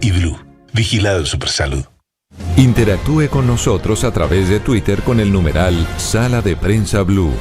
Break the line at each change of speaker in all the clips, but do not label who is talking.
y Blue, vigilado Supersalud.
Interactúe con nosotros a través de Twitter con el numeral Sala de Prensa Blue.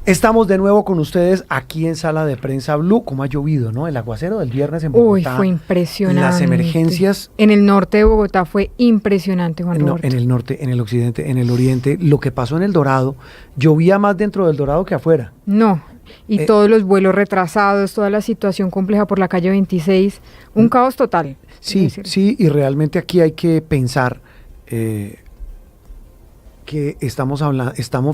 Estamos de nuevo con ustedes aquí en Sala de Prensa Blue. ¿Cómo ha llovido, no? El aguacero del viernes en Bogotá.
Uy, fue impresionante.
Las emergencias.
En el norte de Bogotá fue impresionante, Juan Roberto.
En el norte, en el occidente, en el oriente. Lo que pasó en El Dorado, llovía más dentro del Dorado que afuera.
No, y todos los vuelos retrasados, toda la situación compleja por la calle 26, un caos total.
Sí, y realmente aquí hay que pensar que estamos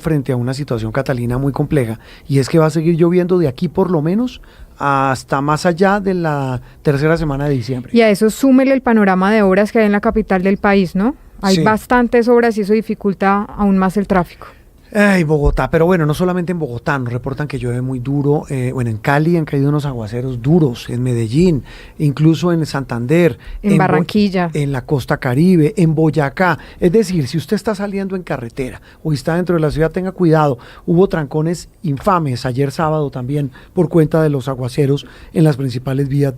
frente a una situación, Catalina, muy compleja, y es que va a seguir lloviendo de aquí por lo menos hasta más allá de la tercera semana de diciembre.
Y a eso súmele el panorama de obras que hay en la capital del país, ¿no? Hay bastantes obras y eso dificulta aún más el tráfico.
Ay, Bogotá, pero bueno, no solamente en Bogotá, nos reportan que llueve muy duro, en Cali han caído unos aguaceros duros, en Medellín, incluso en Santander,
en Barranquilla,
en la costa Caribe, en Boyacá. Es decir, si usted está saliendo en carretera o está dentro de la ciudad, tenga cuidado. Hubo trancones infames ayer sábado también por cuenta de los aguaceros en las principales vías.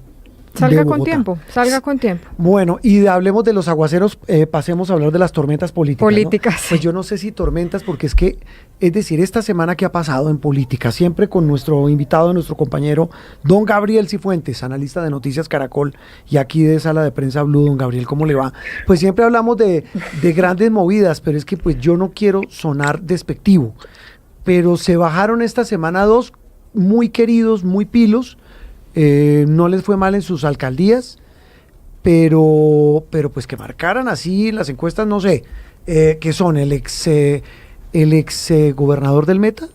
Salga con tiempo.
Bueno, y hablemos de los aguaceros, pasemos a hablar de las tormentas políticas. ¿No? Pues yo no sé si tormentas, porque es decir, esta semana que ha pasado en política, siempre con nuestro invitado, nuestro compañero, don Gabriel Cifuentes, analista de Noticias Caracol, y aquí de Sala de Prensa Blue. Don Gabriel, ¿cómo le va? Pues siempre hablamos de grandes movidas, pero es que pues yo no quiero sonar despectivo, pero se bajaron esta semana dos muy queridos, muy pilos. No les fue mal en sus alcaldías, pero pues que marcaran así las encuestas, no sé, que son el ex gobernador del Meta,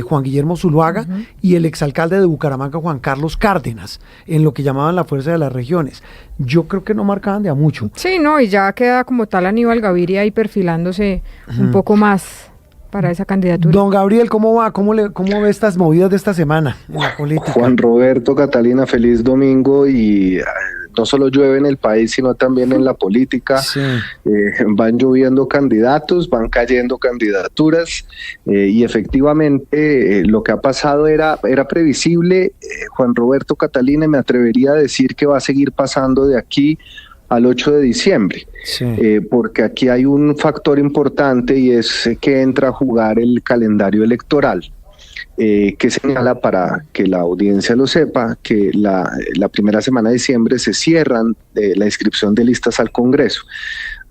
Juan Guillermo Zuluaga, y el exalcalde de Bucaramanga, Juan Carlos Cárdenas, en lo que llamaban la fuerza de las regiones. Yo creo que no marcaban de a mucho.
Sí, no, y ya queda como tal Aníbal Gaviria ahí perfilándose un poco más para esa candidatura.
Don Gabriel, ¿cómo va? ¿Cómo ve estas movidas de esta semana en la política?
Juan Roberto, Catalina, feliz domingo. Y no solo llueve en el país, sino también en la política. Sí. Van lloviendo candidatos, van cayendo candidaturas, y efectivamente lo que ha pasado era previsible. Juan Roberto, Catalina, me atrevería a decir que va a seguir pasando de aquí al 8 de diciembre, porque aquí hay un factor importante, y es que entra a jugar el calendario electoral, que señala, para que la audiencia lo sepa, que la primera semana de diciembre se cierran la inscripción de listas al Congreso.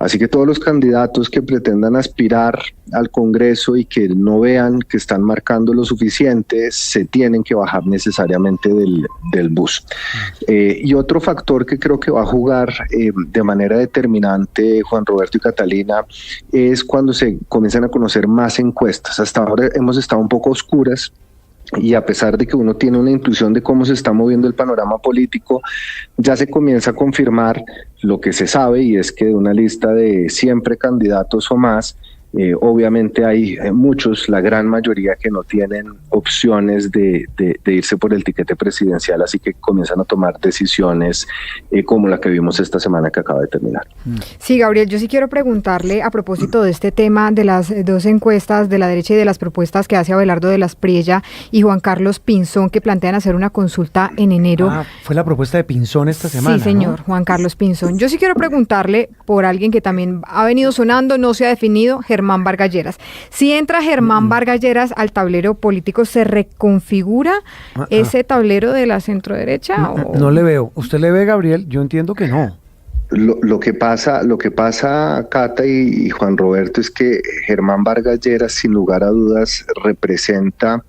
Así que todos los candidatos que pretendan aspirar al Congreso y que no vean que están marcando lo suficiente, se tienen que bajar necesariamente del bus. Y otro factor que creo que va a jugar de manera determinante, Juan Roberto y Catalina, es cuando se comienzan a conocer más encuestas. Hasta ahora hemos estado un poco oscuras, y a pesar de que uno tiene una intuición de cómo se está moviendo el panorama político, ya se comienza a confirmar lo que se sabe, y es que de una lista de 100 precandidatos o más, obviamente hay muchos, la gran mayoría, que no tienen opciones de irse por el tiquete presidencial, así que comienzan a tomar decisiones como la que vimos esta semana que acaba de terminar.
Sí, Gabriel, yo sí quiero preguntarle a propósito de este tema de las dos encuestas de la derecha y de las propuestas que hace Abelardo de la Espriella y Juan Carlos Pinzón, que plantean hacer una consulta en enero.
Fue la propuesta de Pinzón esta semana,
sí, señor, ¿no? Juan Carlos Pinzón. Yo sí quiero preguntarle por alguien que también ha venido sonando, no se ha definido, Germán Vargas Lleras. Si entra Germán Vargas Lleras al tablero político, ¿se reconfigura ese tablero de la centroderecha?
No le veo. ¿Usted le ve, Gabriel? Yo entiendo que no.
Lo que pasa, Cata y Juan Roberto, es que Germán Vargas Lleras, sin lugar a dudas, representa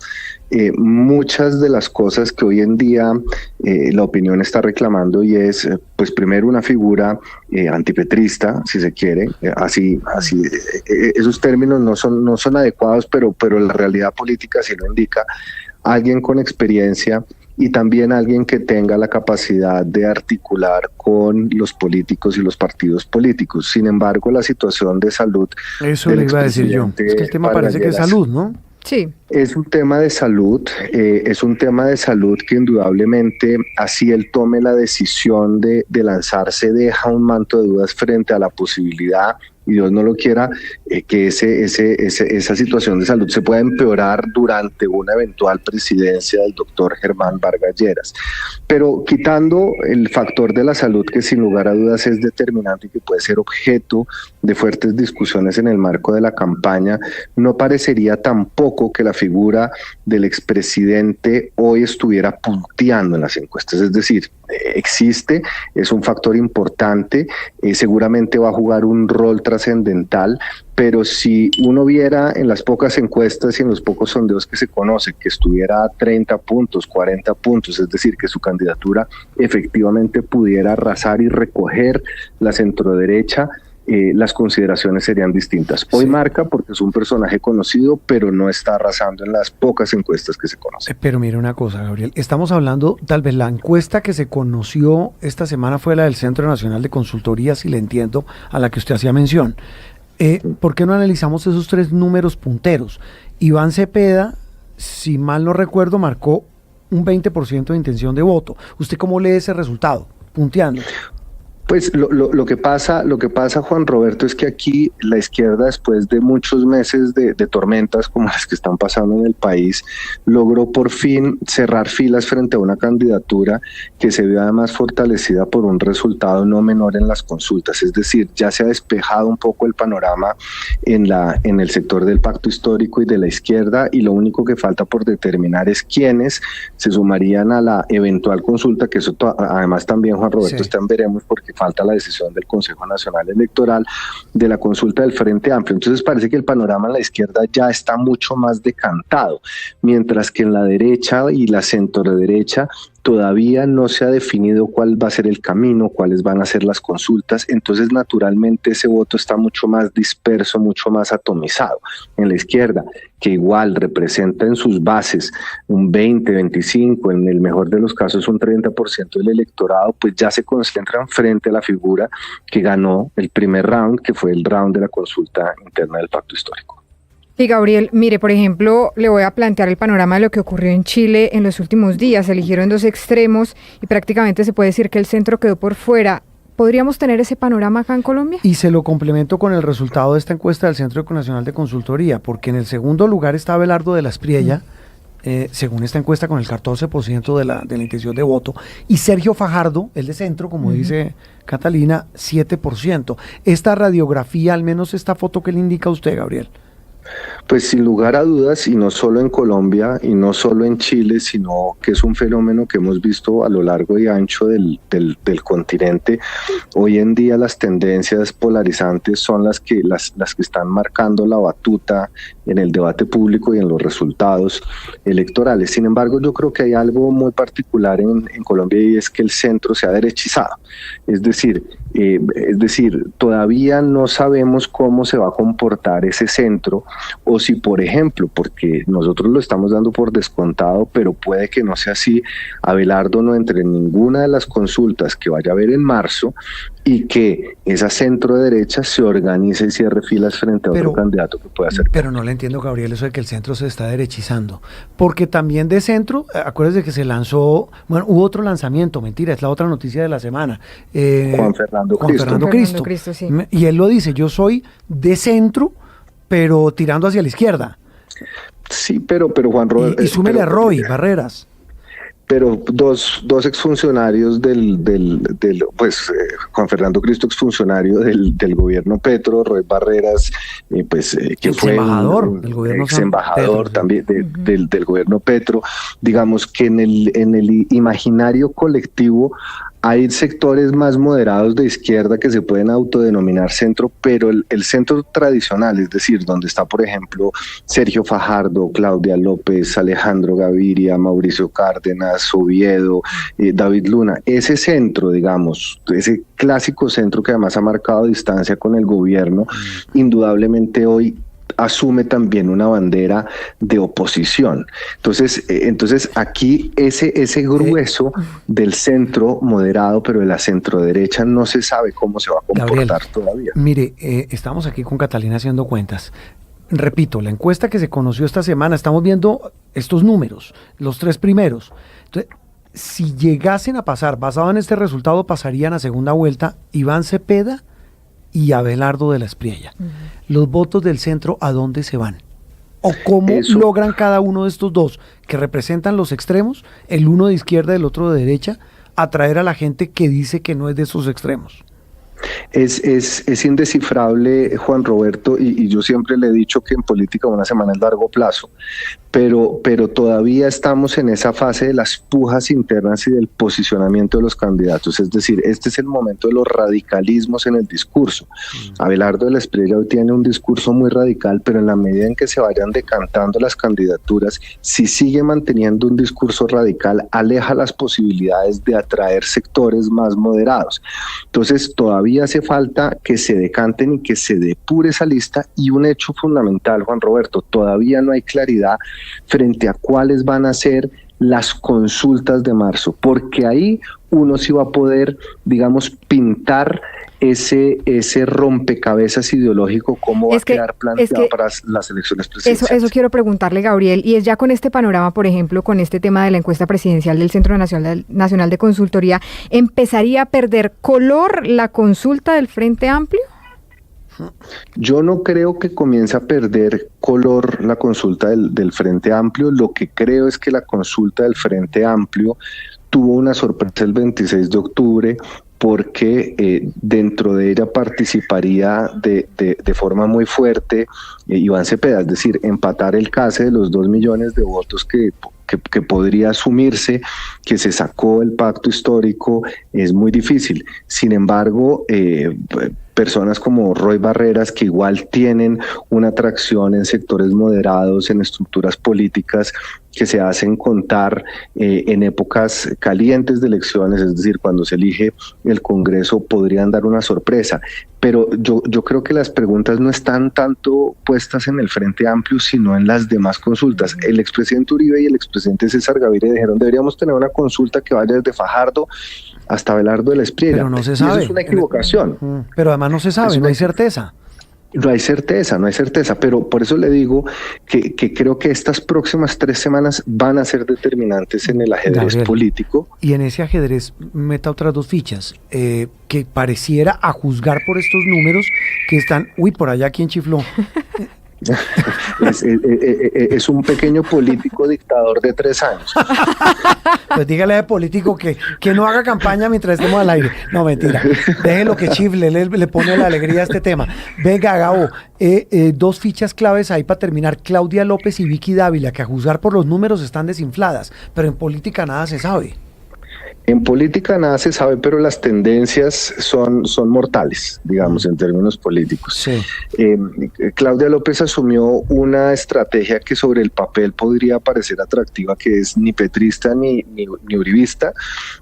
muchas de las cosas que hoy en día la opinión está reclamando, y es, pues primero, una figura antipetrista, si se quiere, así esos términos no son adecuados, pero la realidad política sí lo indica. Alguien con experiencia, y también alguien que tenga la capacidad de articular con los políticos y los partidos políticos. Sin embargo, la situación de salud...
Eso le iba a decir yo. Es que el tema parece que es salud, ¿no?
Sí.
Es un tema de salud, que indudablemente, así él tome la decisión de lanzarse, deja un manto de dudas frente a la posibilidad y Dios no lo quiera, que esa situación de salud se pueda empeorar durante una eventual presidencia del doctor Germán Vargas Lleras. Pero quitando el factor de la salud, que sin lugar a dudas es determinante y que puede ser objeto de fuertes discusiones en el marco de la campaña, no parecería tampoco que la figura del expresidente hoy estuviera punteando en las encuestas. Es decir, existe, es un factor importante, seguramente va a jugar un rol trascendental, pero si uno viera en las pocas encuestas y en los pocos sondeos que se conocen que estuviera a 30 puntos, 40 puntos, es decir, que su candidatura efectivamente pudiera arrasar y recoger la centroderecha, las consideraciones serían distintas. Hoy marca porque es un personaje conocido, pero no está arrasando en las pocas encuestas que se conocen.
Pero mire una cosa, Gabriel, estamos hablando, tal vez la encuesta que se conoció esta semana fue la del Centro Nacional de Consultoría, si le entiendo, a la que usted hacía mención. ¿Por qué no analizamos esos tres números punteros? Iván Cepeda, si mal no recuerdo, marcó un 20% de intención de voto. ¿Usted cómo lee ese resultado? Punteando.
Pues lo que pasa, Juan Roberto, es que aquí la izquierda, después de muchos meses de tormentas como las que están pasando en el país, logró por fin cerrar filas frente a una candidatura que se vio además fortalecida por un resultado no menor en las consultas. Es decir, ya se ha despejado un poco el panorama en el sector del pacto histórico y de la izquierda, y lo único que falta por determinar es quiénes se sumarían a la eventual consulta, que eso además también, Juan Roberto, está en veremos, porque falta la decisión del Consejo Nacional Electoral de la consulta del Frente Amplio. Entonces parece que el panorama en la izquierda ya está mucho más decantado, mientras que en la derecha y la centroderecha todavía no se ha definido cuál va a ser el camino, cuáles van a ser las consultas. Entonces naturalmente ese voto está mucho más disperso, mucho más atomizado. En la izquierda, que igual representa en sus bases un 20, 25, en el mejor de los casos un 30% del electorado, pues ya se concentran frente a la figura que ganó el primer round, que fue el round de la consulta interna del pacto histórico.
Sí, Gabriel, mire, por ejemplo, le voy a plantear el panorama de lo que ocurrió en Chile en los últimos días. Se eligieron dos extremos y prácticamente se puede decir que el centro quedó por fuera. ¿Podríamos tener ese panorama acá en Colombia?
Y se lo complemento con el resultado de esta encuesta del Centro Nacional de Consultoría, porque en el segundo lugar está Abelardo de la Espriella, según esta encuesta, con el 14% de la intención de voto, y Sergio Fajardo, el de centro, como dice Catalina, 7%. Esta radiografía, al menos esta foto que le indica a usted, Gabriel.
Pues sin lugar a dudas, y no solo en Colombia y no solo en Chile, sino que es un fenómeno que hemos visto a lo largo y ancho del continente. Hoy en día las tendencias polarizantes son las que están marcando la batuta en el debate público y en los resultados electorales. Sin embargo, yo creo que hay algo muy particular en Colombia, y es que el centro se ha derechizado. Es decir, todavía no sabemos cómo se va a comportar ese centro, o si, por ejemplo, porque nosotros lo estamos dando por descontado, pero puede que no sea así, Abelardo no entre en ninguna de las consultas que vaya a haber en marzo, y que esa centro derecha se organice y cierre filas frente a otro candidato que pueda ser.
Pero no le entiendo, Gabriel, eso de que el centro se está derechizando, porque también de centro, acuérdese que se lanzó, bueno, hubo otro lanzamiento, mentira, es la otra noticia de la semana,
Juan Fernando
Cristo, sí. Y él lo dice, yo soy de centro, pero tirando hacia la izquierda.
Sí, pero Juan Roberto...
Y súmele a Roy Barreras.
Pero dos exfuncionarios Juan Fernando Cristo, exfuncionario del gobierno Petro, Roy Barreras, que fue embajador del gobierno exembajador también del gobierno Petro. Digamos que en el imaginario colectivo hay sectores más moderados de izquierda que se pueden autodenominar centro, pero el centro tradicional, es decir, donde está, por ejemplo, Sergio Fajardo, Claudia López, Alejandro Gaviria, Mauricio Cárdenas, Oviedo, David Luna, ese centro, digamos, ese clásico centro que además ha marcado distancia con el gobierno, indudablemente hoy asume también una bandera de oposición. Entonces aquí ese grueso del centro moderado, pero de la centro derecha, no se sabe cómo se va a comportar, Gabriel, todavía.
Mire, estamos aquí con Catalina haciendo cuentas. Repito, la encuesta que se conoció esta semana, estamos viendo estos números, los tres primeros. Entonces, si llegasen a pasar, basado en este resultado, pasarían a segunda vuelta Iván Cepeda y Abelardo de la Espriella. Los votos del centro, ¿a dónde se van? ¿O cómo logran cada uno de estos dos, que representan los extremos, el uno de izquierda y el otro de derecha, atraer a la gente que dice que no es de esos extremos?
Es indescifrable, Juan Roberto, y yo siempre le he dicho que en política una semana es largo plazo, pero todavía estamos en esa fase de las pujas internas y del posicionamiento de los candidatos. Es decir, este es el momento de los radicalismos en el discurso. Abelardo de la Espriella hoy tiene un discurso muy radical, pero en la medida en que se vayan decantando las candidaturas, si sigue manteniendo un discurso radical, aleja las posibilidades de atraer sectores más moderados. Entonces, todavía hace falta que se decanten y que se depure esa lista, y un hecho fundamental, Juan Roberto, todavía no hay claridad frente a cuáles van a ser las consultas de marzo, porque ahí uno sí va a poder, digamos, pintar ese rompecabezas ideológico, cómo va a quedar planteado para las elecciones presidenciales.
Eso quiero preguntarle, Gabriel, y es ya con este panorama, por ejemplo, con este tema de la encuesta presidencial del Centro Nacional de Consultoría, ¿empezaría a perder color la consulta del Frente Amplio?
Yo no creo que comience a perder color la consulta del Frente Amplio. Lo que creo es que la consulta del Frente Amplio tuvo una sorpresa el 26 de octubre, porque dentro de ella participaría de forma muy fuerte Iván Cepeda, es decir, empatar el case de los 2 millones de votos que podría asumirse que se sacó el pacto histórico es muy difícil. Sin embargo, personas como Roy Barreras, que igual tienen una atracción en sectores moderados, en estructuras políticas que se hacen contar en épocas calientes de elecciones, es decir, cuando se elige el Congreso, podrían dar una sorpresa. Pero yo creo que las preguntas no están tanto puestas en el Frente Amplio, sino en las demás consultas. El expresidente Uribe y el expresidente César Gaviria dijeron: deberíamos tener una consulta que vaya desde Fajardo hasta Abelardo de la Espriella.
Pero no se sabe.
Eso es una equivocación.
Pero además no se sabe, no hay certeza.
No hay certeza, pero por eso le digo que creo que estas próximas 3 semanas van a ser determinantes en el ajedrez, Gabriel, político.
Y en ese ajedrez meta otras 2 fichas, que pareciera, a juzgar por estos números, que están, por allá, ¿quién chifló?
Es un pequeño político dictador de 3 años.
Pues dígale de político que no haga campaña mientras estemos al aire. No, mentira. Déjelo que chifle, le pone la alegría a este tema. Venga, Gabo, 2 fichas claves ahí para terminar. Claudia López y Vicky Dávila, que a juzgar por los números están desinfladas, pero en política nada se sabe.
En política nada se sabe, pero las tendencias son mortales, digamos, en términos políticos.
Sí.
Claudia López asumió una estrategia que sobre el papel podría parecer atractiva, que es ni petrista ni uribista,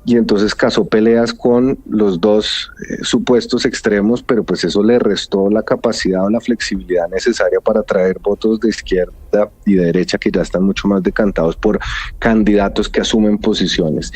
y entonces casó peleas con los 2 supuestos extremos, pero pues eso le restó la capacidad o la flexibilidad necesaria para atraer votos de izquierda y de derecha, que ya están mucho más decantados por candidatos que asumen posiciones.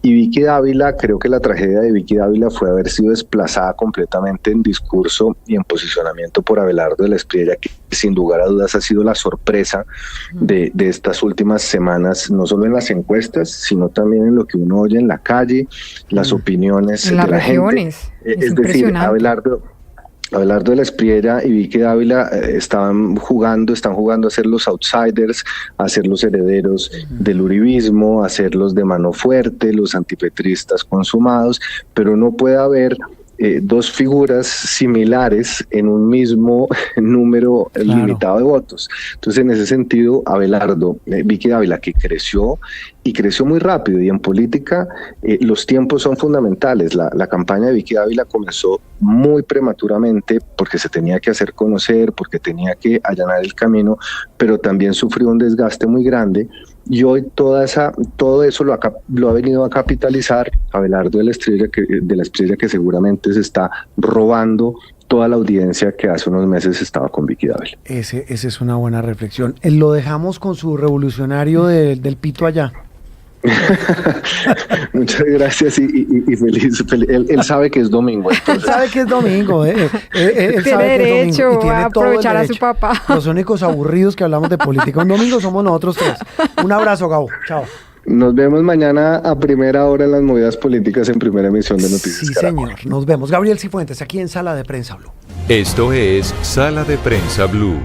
Y Vicky Dávila, creo que la tragedia de Vicky Dávila fue haber sido desplazada completamente en discurso y en posicionamiento por Abelardo de la Espriella, que sin lugar a dudas ha sido la sorpresa de estas últimas semanas, no solo en las encuestas, sino también en lo que uno oye en la calle, las opiniones
en
de la
regiones.
Gente. Es decir, Abelardo de la Espriella y Vicky Dávila están jugando a ser los outsiders, a ser los herederos del uribismo, a ser los de mano fuerte, los antipetristas consumados, pero no puede haber 2 figuras similares en un mismo número limitado de votos. Entonces, en ese sentido, Vicky Dávila, que creció muy rápido, y en política los tiempos son fundamentales. La campaña de Vicky Dávila comenzó muy prematuramente porque se tenía que hacer conocer, porque tenía que allanar el camino, pero también sufrió un desgaste muy grande. Y hoy todo eso lo ha venido a capitalizar Abelardo de la Espriella, que seguramente se está robando toda la audiencia que hace unos meses estaba con Vicky Dávila. Esa
es una buena reflexión. Lo dejamos con su revolucionario del pito allá.
Muchas gracias y feliz. Él sabe que es domingo.
Él sabe que es domingo. Él
tiene
sabe
derecho
que es domingo, y tiene
a aprovechar a su papá.
Los únicos aburridos que hablamos de política un domingo somos nosotros 3. Un abrazo, Gabo. Chao.
Nos vemos mañana a primera hora en las movidas políticas en Primera Emisión de Noticias
Sí,
Caracol.
señor. Nos vemos. Gabriel Cifuentes, aquí en Sala de Prensa Blue.
Esto es Sala de Prensa Blue.